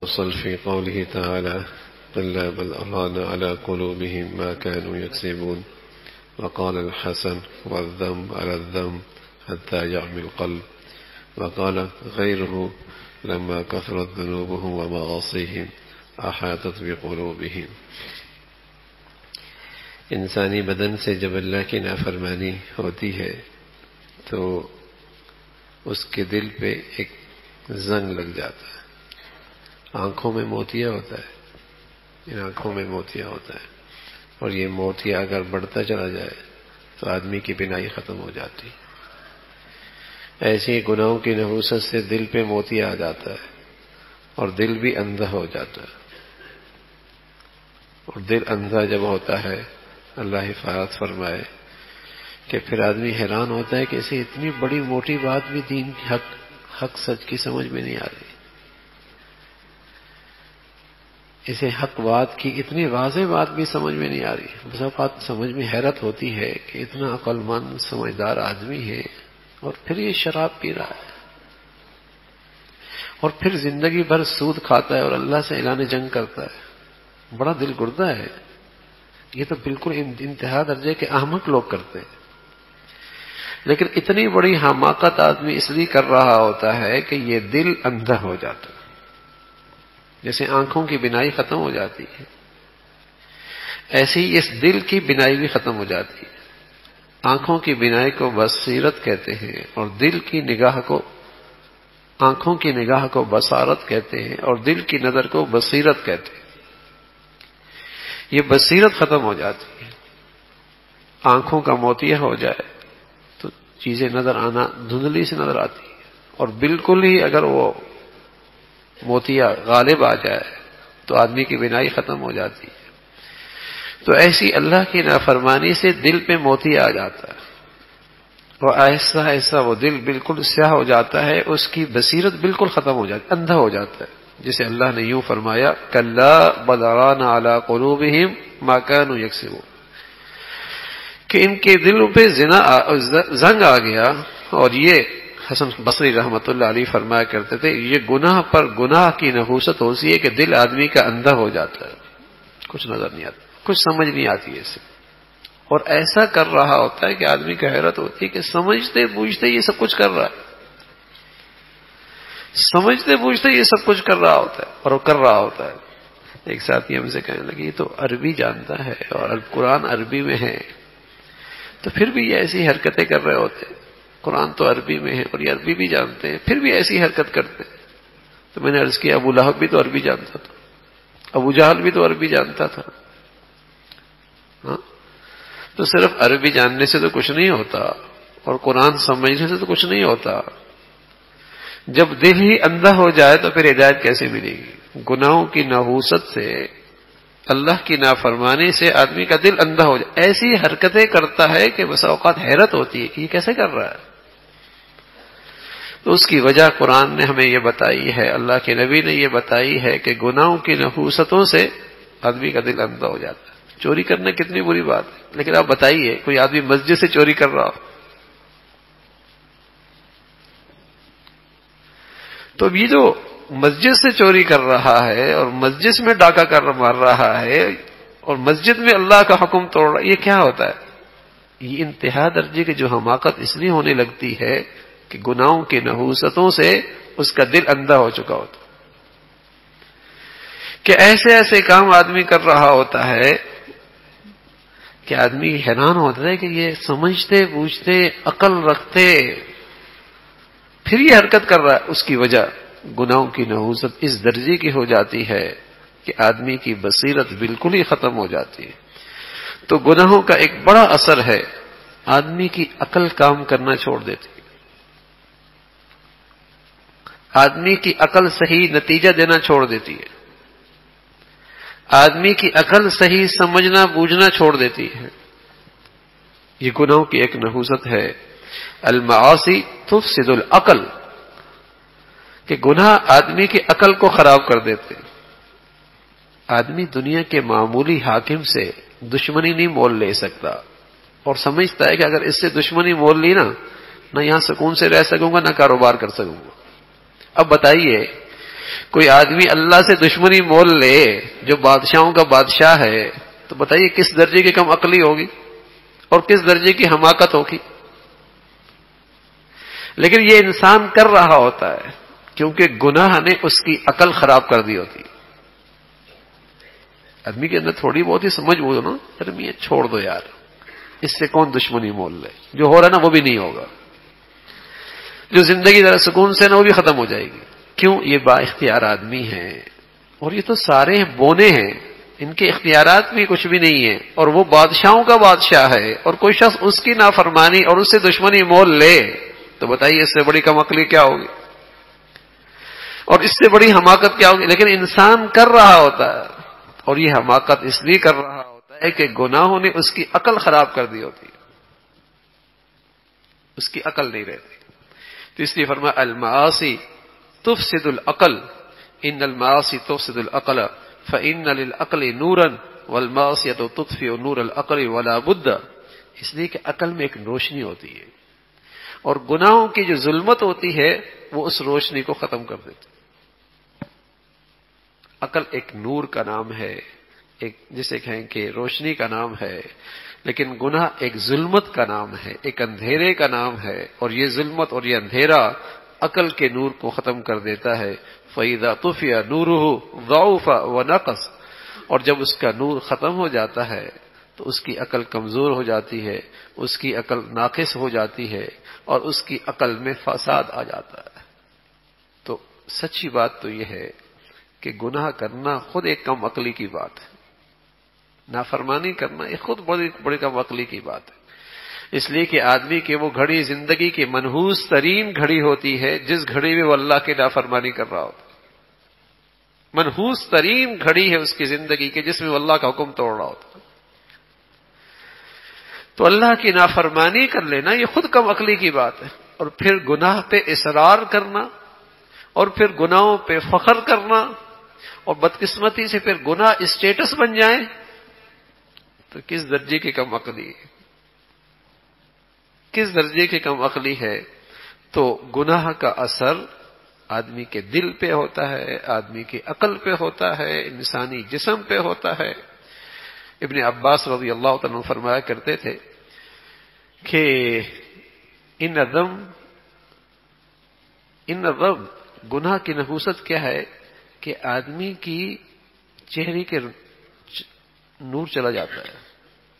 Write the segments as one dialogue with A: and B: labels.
A: وصل في قوله تعالى كلا بل أران على قلوبهم ما كانوا يكسبون وقال الحسن والذنب على الذنب حتى يعمي القلب وقال غيره لما كثرت ذنوبهم ومعاصيهم أحاطت بقلوبهم. انسانی بدن سے جب اللہ کی نافرمانی ہوتی ہے تو اس کے دل پہ ایک زنگ لگ جاتا ہے. آنکھوں میں موتیا ہوتا ہے, ان آنکھوں میں موتیا ہوتا ہے, اور یہ موتیا اگر بڑھتا چلا جائے تو آدمی کی بینائی ختم ہو جاتی. ایسے گناہوں کی نحوست سے دل پہ موتیا آ جاتا ہے اور دل بھی اندھا ہو جاتا ہے. اور دل اندھا جب ہوتا ہے, اللہ حفاظت فرمائے, کہ پھر آدمی حیران ہوتا ہے کہ اسے اتنی بڑی موٹی بات بھی دین کی حق سچ کی سمجھ میں نہیں آ رہی, اسے حق بات کی اتنی واضح بات بھی سمجھ میں نہیں آ رہی. بس اوقات سمجھ میں حیرت ہوتی ہے کہ اتنا عقل مند سمجھدار آدمی ہے اور پھر یہ شراب پی رہا ہے, اور پھر زندگی بھر سود کھاتا ہے اور اللہ سے اعلان جنگ کرتا ہے. بڑا دل گردہ ہے. یہ تو بالکل انتہا درجے کے احمق لوگ کرتے ہیں. لیکن اتنی بڑی حماقت آدمی اس لیے کر رہا ہوتا ہے کہ یہ دل اندھا ہو جاتا ہے, جیسے آنکھوں کی بینائی ختم ہو جاتی ہے ایسے ہی اس دل کی بینائی بھی ختم ہو جاتی ہے. آنکھوں کی بینائی کو بصیرت کہتے ہیں اور دل کی نگاہ کو, آنکھوں کی نگاہ کو بصارت کہتے ہیں اور دل کی نظر کو بصیرت کہتے ہیں. یہ بصیرت ختم ہو جاتی ہے. آنکھوں کا موتیا ہو جائے تو چیزیں نظر آنا دھندلی سے نظر آتی ہے, اور بالکل ہی اگر وہ موتیا غالب آ جائے تو آدمی کی بینائی ختم ہو جاتی ہے. تو ایسی اللہ کی نافرمانی سے دل پہ موتیا آ جاتا ہے اور آہستہ آہستہ وہ دل بالکل سیاہ ہو جاتا ہے, اس کی بصیرت بالکل ختم ہو جاتی ہے, اندھا ہو جاتا ہے. جسے اللہ نے یوں فرمایا کلا بل ران علی قلوبہم ما کانوا یکسبون, کہ ان کے دلوں پہ زنگ آ گیا. اور یہ حسن بصری رحمۃ اللہ علیہ فرمایا کرتے تھے, یہ گناہ پر گناہ کی نحوست ہوتی ہے کہ دل آدمی کا اندھا ہو جاتا ہے, کچھ نظر نہیں آتا, کچھ سمجھ نہیں آتی ہے اسے. اور ایسا کر رہا ہوتا ہے کہ آدمی کو حیرت ہوتی ہے کہ سمجھتے بوجھتے یہ سب کچھ کر رہا ہے, سمجھتے بوجھتے یہ سب کچھ کر رہا ہوتا ہے اور وہ کر رہا ہوتا ہے. ایک ساتھی ہم سے کہنے لگے یہ تو عربی جانتا ہے اور قرآن عربی میں ہے, تو پھر بھی یہ ایسی حرکتیں کر رہے ہوتے ہیں. قرآن تو عربی میں ہے اور یہ عربی بھی جانتے ہیں, پھر بھی ایسی حرکت کرتے ہیں. تو میں نے عرض کیا ابو لہب بھی تو عربی جانتا تھا, ابو جہل بھی تو عربی جانتا تھا. ہاں, تو صرف عربی جاننے سے تو کچھ نہیں ہوتا اور قرآن سمجھنے سے تو کچھ نہیں ہوتا. جب دل ہی اندھا ہو جائے تو پھر ہدایت کیسے ملے گی؟ گناہوں کی نحوست سے, اللہ کی نافرمانی سے آدمی کا دل اندھا ہو جائے, ایسی حرکتیں کرتا ہے کہ بس اوقات حیرت ہوتی ہے کہ یہ کیسے کر رہا ہے. تو اس کی وجہ قرآن نے ہمیں یہ بتائی ہے, اللہ کے نبی نے یہ بتائی ہے کہ گناہوں کی نحوستوں سے آدمی کا دل اندھا ہو جاتا ہے. چوری کرنا کتنی بری بات ہے, لیکن آپ بتائیے کوئی آدمی مسجد سے چوری کر رہا ہو تو یہ جو مسجد سے چوری کر رہا ہے اور مسجد میں ڈاکہ مار رہا ہے اور مسجد میں اللہ کا حکم توڑ رہا ہے, یہ کیا ہوتا ہے؟ یہ انتہا درجے کی جو حماقت اس لیے ہونے لگتی ہے کہ گناہوں کی نحوستوں سے اس کا دل اندھا ہو چکا ہوتا ہے, کہ ایسے ایسے کام آدمی کر رہا ہوتا ہے کہ آدمی حیران ہوتا ہے کہ یہ سمجھتے بوجھتے عقل رکھتے پھر یہ حرکت کر رہا ہے. اس کی وجہ گناہوں کی نحوست اس درجے کی ہو جاتی ہے کہ آدمی کی بصیرت بالکل ہی ختم ہو جاتی ہے. تو گناہوں کا ایک بڑا اثر ہے, آدمی کی عقل کام کرنا چھوڑ دیتی ہے, آدمی کی عقل صحیح نتیجہ دینا چھوڑ دیتی ہے, آدمی کی عقل صحیح سمجھنا بوجھنا چھوڑ دیتی ہے. یہ گناہوں کی ایک نحوست ہے. المعاصی تفسد العقل, کہ گناہ آدمی کی عقل کو خراب کر دیتے. آدمی دنیا کے معمولی حاکم سے دشمنی نہیں مول لے سکتا اور سمجھتا ہے کہ اگر اس سے دشمنی مول لی نہ یہاں سکون سے رہ سکوں گا نہ کاروبار کر سکوں گا. اب بتائیے کوئی آدمی اللہ سے دشمنی مول لے جو بادشاہوں کا بادشاہ ہے، تو بتائیے کس درجے کی کم عقلی ہوگی اور کس درجے کی حماقت ہوگی. لیکن یہ انسان کر رہا ہوتا ہے کیونکہ گناہ نے اس کی عقل خراب کر دی ہوتی. آدمی کے اندر تھوڑی بہت ہی سمجھ وہ نا، میاں چھوڑ دو یار، اس سے کون دشمنی مول لے، جو ہو رہا نا وہ بھی نہیں ہوگا، جو زندگی ذرا سکون سے نا وہ بھی ختم ہو جائے گی. کیوں؟ یہ با اختیار آدمی ہیں، اور یہ تو سارے بونے ہیں، ان کے اختیارات بھی کچھ بھی نہیں ہیں، اور وہ بادشاہوں کا بادشاہ ہے، اور کوئی شخص اس کی نافرمانی اور اس سے دشمنی مول لے تو بتائیے اس سے بڑی کم عقلی کیا ہوگی اور اس سے بڑی حماقت کیا ہوگی. لیکن انسان کر رہا ہوتا ہے، اور یہ حماقت اس لیے کر رہا ہوتا ہے کہ گناہوں نے اس کی عقل خراب کر دی ہوتی ہے، اس کی عقل نہیں رہتی. تو اس لیے فرمایا المعاصی تفسد العقل، ان المعاصی تفسد العقل فإن للعقل نورا والمعصیۃ تطفئ نور العقل ولا بد. اس لیے کہ عقل میں ایک روشنی ہوتی ہے، اور گناہوں کی جو ظلمت ہوتی ہے وہ اس روشنی کو ختم کر دیتی. عقل ایک نور کا نام ہے، ایک جسے کہیں کہ روشنی کا نام ہے، لیکن گناہ ایک ظلمت کا نام ہے، ایک اندھیرے کا نام ہے، اور یہ ظلمت اور یہ اندھیرا عقل کے نور کو ختم کر دیتا ہے. فَإِذَا طُفِئَ نُورُهُ ضَعُفَ وَنَقَصَ. اور جب اس کا نور ختم ہو جاتا ہے تو اس کی عقل کمزور ہو جاتی ہے، اس کی عقل ناقص ہو جاتی ہے، اور اس کی عقل میں فساد آ جاتا ہے. تو سچی بات تو یہ ہے کہ گناہ کرنا خود ایک کم عقلی کی بات ہے، نافرمانی کرنا یہ خود بڑی کم عقلی کی بات ہے. اس لیے کہ آدمی کی وہ گھڑی زندگی کی منحوس ترین گھڑی ہوتی ہے جس گھڑی میں وہ اللہ کی نافرمانی کر رہا ہوتا ہے. منحوس ترین گھڑی ہے اس کی زندگی کے جس میں وہ اللہ کا حکم توڑ رہا ہوتا ہے. تو اللہ کی نافرمانی کر لینا یہ خود کم عقلی کی بات ہے، اور پھر گناہ پہ اصرار کرنا، اور پھر گناہوں پہ فخر کرنا، اور بدقسمتی سے پھر گناہ اسٹیٹس بن جائیں، تو کس درجے کی کم عقلی ہے، کس درجے کی کم عقلی ہے. تو گناہ کا اثر آدمی کے دل پہ ہوتا ہے، آدمی کی عقل پہ ہوتا ہے، انسانی جسم پہ ہوتا ہے. ابن عباس رضی اللہ تعالیٰ عنہ فرمایا کرتے تھے کہ ان الرب گناہ کی نحوست کیا ہے کہ آدمی کی چہرے کے نور چلا جاتا ہے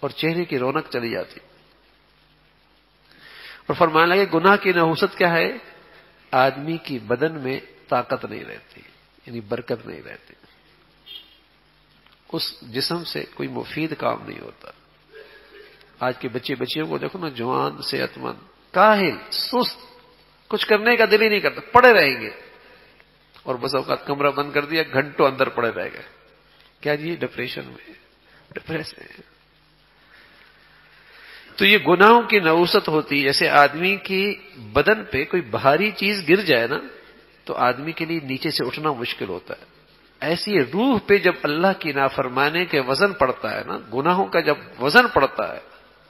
A: اور چہرے کی رونق چلی جاتی. اور فرمانے لگے گناہ کی نحوست کیا ہے، آدمی کی بدن میں طاقت نہیں رہتی، یعنی برکت نہیں رہتی، اس جسم سے کوئی مفید کام نہیں ہوتا. آج کے بچیوں کو دیکھو نا، جوان صحت مند کاہل سست، کچھ کرنے کا دل ہی نہیں کرتا، پڑے رہیں گے، اور بس اوقات کمرہ بند کر دیا گھنٹوں اندر پڑے رہ گئے. کیا جی؟ ڈپریشن میں، ڈپریس ہے. تو یہ گناہوں کی نحوست ہوتی. جیسے آدمی کی بدن پہ کوئی بھاری چیز گر جائے نا تو آدمی کے لیے نیچے سے اٹھنا مشکل ہوتا ہے. ایسی روح پہ جب اللہ کی نافرمانے کے وزن پڑتا ہے نا، گناہوں کا جب وزن پڑتا ہے،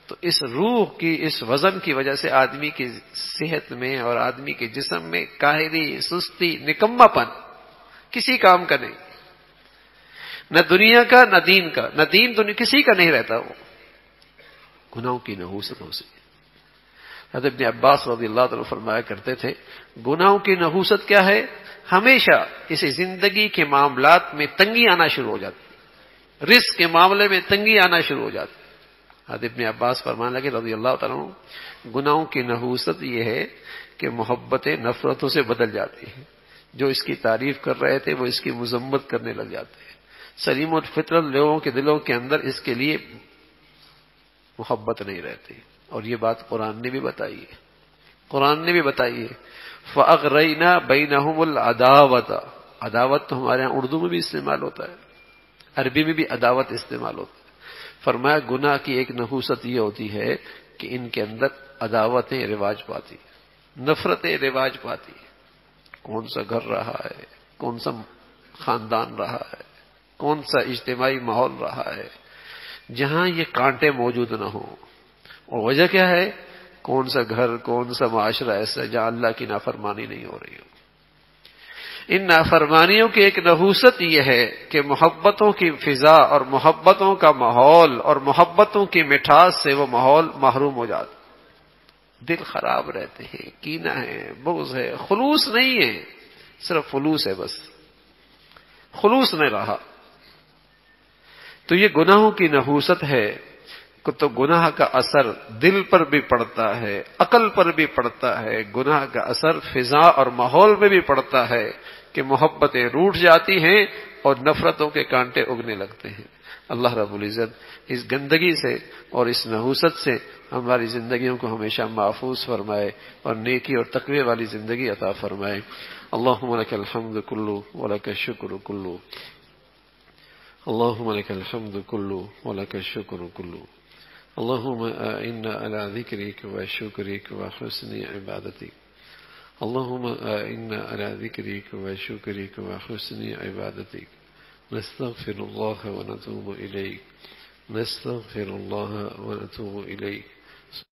A: تو اس روح کی اس وزن کی وجہ سے آدمی کی صحت میں اور آدمی کے جسم میں کاہلی، سستی، نکما پن، کسی کام کا نہیں، نہ دنیا کا نہ دین کا، نہ دین دنیا کسی کا نہیں رہتا. وہ گناہوں کی نحوست ہو سکتی. حضرت ابن عباس رضی اللہ عنہ فرمایا کرتے تھے گناہوں کی نحوست کیا ہے، ہمیشہ اسے زندگی کے معاملات میں تنگی آنا شروع ہو جاتی، رزق کے معاملے میں تنگی آنا شروع ہو جاتی. حضرت ابن عباس فرمانے لگے رضی اللہ تعالیٰ عنہ، گناہوں کی نحوست یہ ہے کہ محبتیں نفرتوں سے بدل جاتی ہیں. جو اس کی تعریف کر رہے تھے وہ اس کی مذمت کرنے لگ جاتے ہیں. سلیم الفطرت لوگوں کے دلوں کے اندر اس کے لیے محبت نہیں رہتی. اور یہ بات قرآن نے بھی بتائی ہے، قرآن نے بھی بتائی ہے. فَأَغْرَيْنَا بَيْنَهُمُ الْعَدَاوَةَ. عداوت تو ہمارے یہاں اردو میں بھی استعمال ہوتا ہے، عربی میں بھی عداوت استعمال ہوتا ہے. فرمایا گناہ کی ایک نحوست یہ ہوتی ہے کہ ان کے اندر عداوتیں رواج پاتی، نفرتیں رواج پاتی. کون سا گھر رہا ہے، کون سا خاندان رہا ہے، کون سا اجتماعی ماحول رہا ہے جہاں یہ کانٹے موجود نہ ہوں. اور وجہ کیا ہے؟ کون سا گھر، کون سا معاشرہ ایسا جہاں اللہ کی نافرمانی نہیں ہو رہی ہو. ان نافرمانیوں کی ایک نحوست یہ ہے کہ محبتوں کی فضا اور محبتوں کا ماحول اور محبتوں کی مٹھاس سے وہ ماحول محروم ہو جاتا، دل خراب رہتے ہیں، کینہ ہے، بغض ہے، خلوص نہیں ہے، صرف فلوس ہے، بس خلوص نہیں رہا۔ تو یہ گناہوں کی نحوست ہے، تو گناہ کا اثر دل پر بھی پڑتا ہے، عقل پر بھی پڑتا ہے، گناہ کا اثر فضا اور ماحول میں بھی پڑتا ہے کہ محبتیں روٹھ جاتی ہیں اور نفرتوں کے کانٹے اگنے لگتے ہیں۔ اللہ رب العزت اس گندگی سے اور اس نحوست سے ہماری زندگیوں کو ہمیشہ محفوظ فرمائے اور نیکی اور تقوی والی زندگی عطا فرمائے۔ اللہم لک الحمد کلو ولک الشکر کلو، اللہم لک الحمد کلو ولک الشکر کلو، اللہم اعنا علی ذکرک وشکرک وحسن عبادتک، اللہم اعنا علی ذکرک وشکرک وحسن عبادتک، نستغفر اللہ ونتوب الیک، نستغفر اللہ ونتوب الیک۔